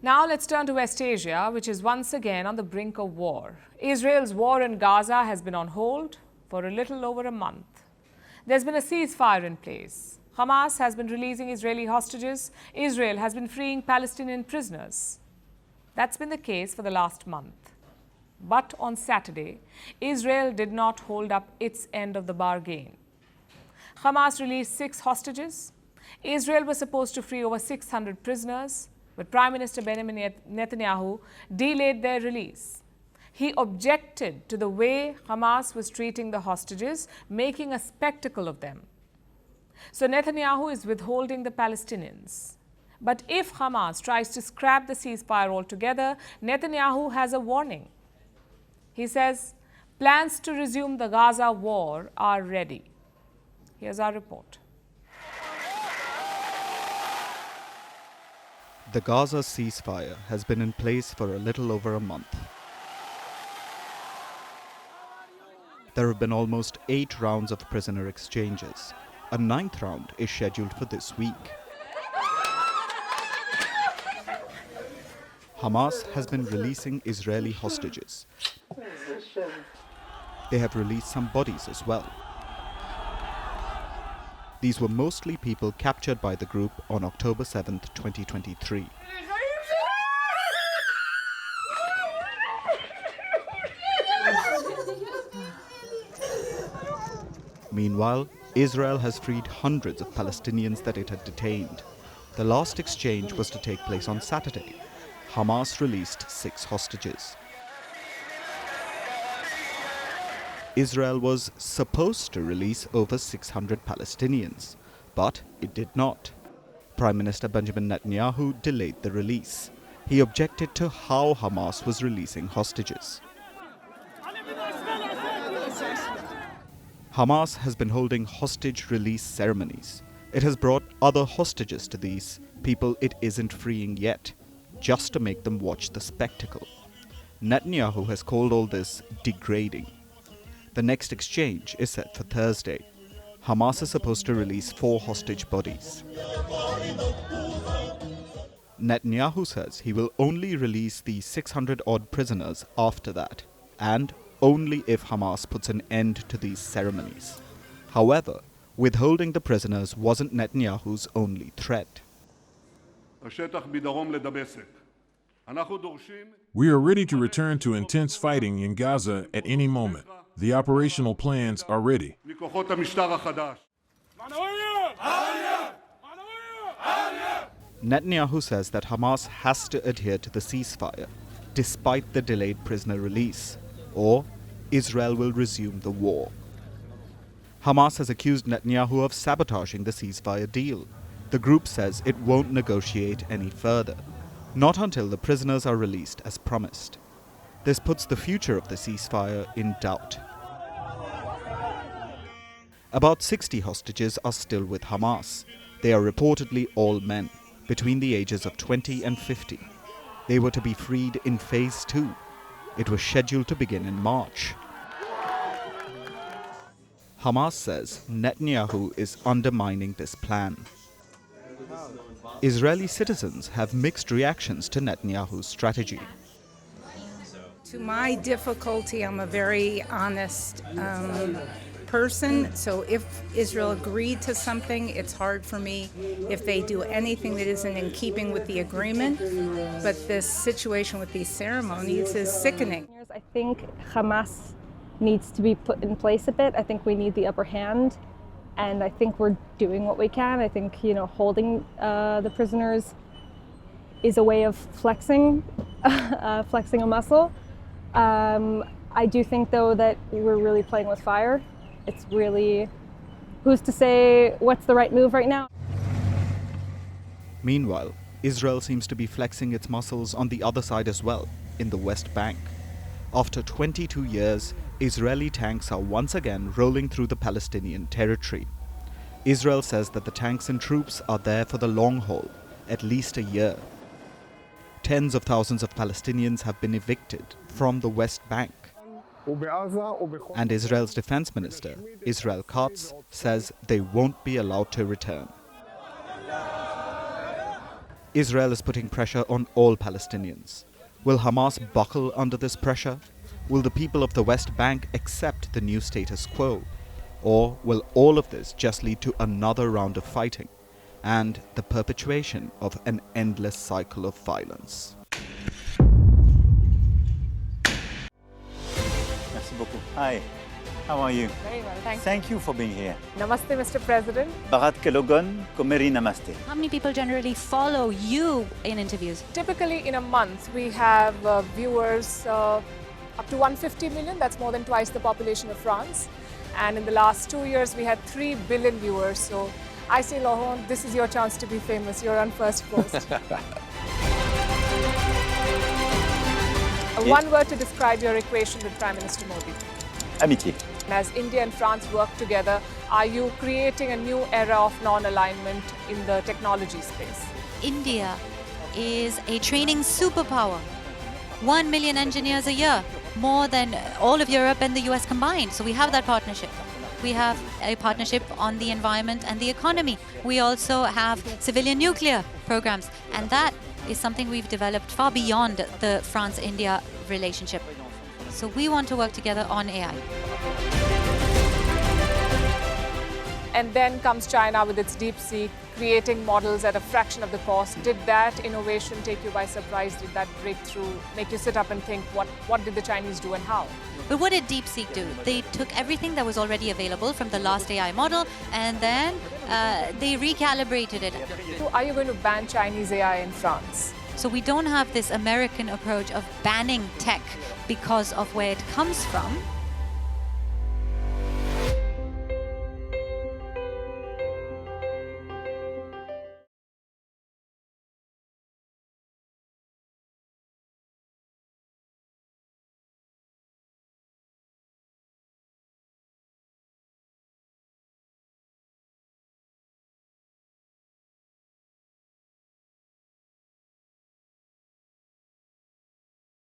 Now let's turn to West Asia, which is once again on the brink of war. Israel's war in Gaza has been on hold for a little over a month. There's been a ceasefire in place. Hamas has been releasing Israeli hostages. Israel has been freeing Palestinian prisoners. That's been the case for the last month. But on Saturday, Israel did not hold up its end of the bargain. Hamas released 6 hostages. Israel was supposed to free over 600 prisoners, but Prime Minister Benjamin Netanyahu delayed their release. He objected to the way Hamas was treating the hostages, making a spectacle of them. So Netanyahu is withholding the Palestinians. But if Hamas tries to scrap the ceasefire altogether, Netanyahu has a warning. He says plans to resume the Gaza war are ready. Here's our report. The Gaza ceasefire has been in place for a little over a month. There have been almost 8 rounds of prisoner exchanges. A 9th round is scheduled for this week. Hamas has been releasing Israeli hostages. They have released some bodies as well. These were mostly people captured by the group on October 7, 2023. Meanwhile, Israel has freed hundreds of Palestinians that it had detained. The last exchange was to take place on Saturday. Hamas released 6 hostages. Israel was supposed to release over 600 Palestinians, but it did not. Prime Minister Benjamin Netanyahu delayed the release. He objected to how Hamas was releasing hostages. Hamas has been holding hostage release ceremonies. It has brought other hostages to these people it isn't freeing yet, just to make them watch the spectacle. Netanyahu has called all this degrading. The next exchange is set for Thursday. Hamas is supposed to release 4 hostage bodies. Netanyahu says he will only release the 600-odd prisoners after that, and only if Hamas puts an end to these ceremonies. However, withholding the prisoners wasn't Netanyahu's only threat. We are ready to return to intense fighting in Gaza at any moment. The operational plans are ready. Netanyahu says that Hamas has to adhere to the ceasefire, despite the delayed prisoner release, or Israel will resume the war. Hamas has accused Netanyahu of sabotaging the ceasefire deal. The group says it won't negotiate any further, not until the prisoners are released as promised. This puts the future of the ceasefire in doubt. About 60 hostages are still with Hamas. They are reportedly all men, between the ages of 20 and 50. They were to be freed in phase 2. It was scheduled to begin in March. Hamas says Netanyahu is undermining this plan. Israeli citizens have mixed reactions to Netanyahu's strategy. To my difficulty, I'm a very honest person, so if Israel agreed to something, it's hard for me if they do anything that isn't in keeping with the agreement. But this situation with these ceremonies is sickening. I think Hamas needs to be put in place a bit. I think we need the upper hand, and I think we're doing what we can. I think, holding the prisoners is a way of flexing a muscle. I do think, though, that we're really playing with fire. It's really, who's to say what's the right move right now? Meanwhile, Israel seems to be flexing its muscles on the other side as well, in the West Bank. After 22 years, Israeli tanks are once again rolling through the Palestinian territory. Israel says that the tanks and troops are there for the long haul, at least a year. Tens of thousands of Palestinians have been evicted from the West Bank. And Israel's defense minister, Israel Katz, says they won't be allowed to return. Israel is putting pressure on all Palestinians. Will Hamas buckle under this pressure? Will the people of the West Bank accept the new status quo? Or will all of this just lead to another round of fighting and the perpetuation of an endless cycle of violence? Merci beaucoup. Hi, how are you? Very well, thank you. Thank you for being here. Namaste, Mr. President. Barat Kelogon, Komeri Namaste. How many people generally follow you in interviews? Typically, in a month, we have viewers up to 150 million. That's more than twice the population of France. And in the last 2 years, we had 3 billion viewers. So I say, Laurent, this is your chance to be famous. You're on Firstpost. One word to describe your equation with Prime Minister Modi. Amitié. As India and France work together, are you creating a new era of non-alignment in the technology space? India is a training superpower. 1 million engineers a year, more than all of Europe and the US combined. So we have that partnership. We have a partnership on the environment and the economy. We also have civilian nuclear programs, and that is something we've developed far beyond the France-India relationship. So we want to work together on AI. And then comes China with its DeepSeek, creating models at a fraction of the cost. Did that innovation take you by surprise? Did that breakthrough make you sit up and think, what did the Chinese do and how? But what did DeepSeek do? They took everything that was already available from the last AI model, and then they recalibrated it. So are you going to ban Chinese AI in France? So we don't have this American approach of banning tech because of where it comes from.